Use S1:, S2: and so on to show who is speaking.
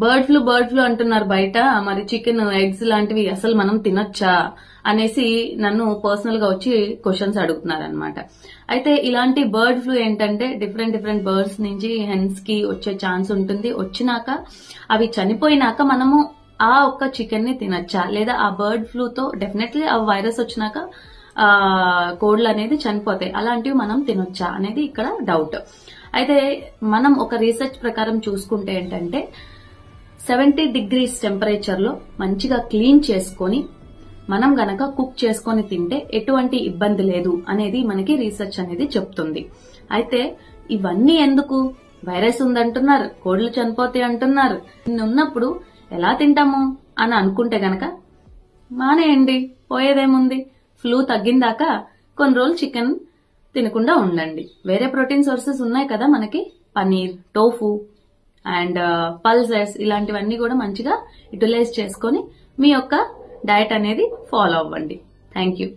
S1: Bird flu అంటున్నారు బయట, మరి చికెన్ ఎగ్స్ లాంటివి అసలు మనం తినొచ్చా అనేసి నన్ను పర్సనల్ గా వచ్చి క్వశ్చన్స్ అడుగుతున్నారు అనమాట. అయితే ఇలాంటి బర్డ్ ఫ్లూ ఏంటంటే డిఫరెంట్ బర్డ్స్ నుంచి హెన్స్ కి వచ్చే ఛాన్స్ ఉంటుంది. వచ్చినాక అవి చనిపోయినాక మనము ఆ ఒక్క చికెన్ ని తినొచ్చా, లేదా ఆ బర్డ్ ఫ్లూతో డెఫినెట్లీ ఆ వైరస్ వచ్చినాక కోడ్లు అనేది చనిపోతాయి, అలాంటివి మనం తినొచ్చా అనేది ఇక్కడ డౌట్. అయితే మనం ఒక రీసెర్చ్ ప్రకారం చూసుకుంటే ఏంటంటే 70 degrees టెంపరేచర్ లో మంచిగా క్లీన్ చేసుకొని మనం గనక కుక్ చేసుకొని తింటే ఎటువంటి ఇబ్బంది లేదు అనేది మనకి రీసెర్చ్ అనేది చెప్తుంది. అయితే ఇవన్నీ ఎందుకు, వైరస్ ఉందంటున్నారు, కోడ్లు చనిపోతాయి అంటున్నారు, ఇన్ని ఉన్నప్పుడు ఎలా తింటాము అని అనుకుంటే గనక మానేయండి, పోయేదేముంది. ఫ్లూ తగ్గిందాకా కొన్ని రోజులు చికెన్ తినకుండా ఉండండి. వేరే ప్రోటీన్ సోర్సెస్ ఉన్నాయి కదా మనకి, పనీర్, టోఫు అండ్ పల్సెస్, ఇలాంటివన్నీ కూడా మంచిగా యూటిలైజ్ చేసుకొని మీ యొక్క డయట్ అనేది ఫాలో అవ్వండి. Thank you.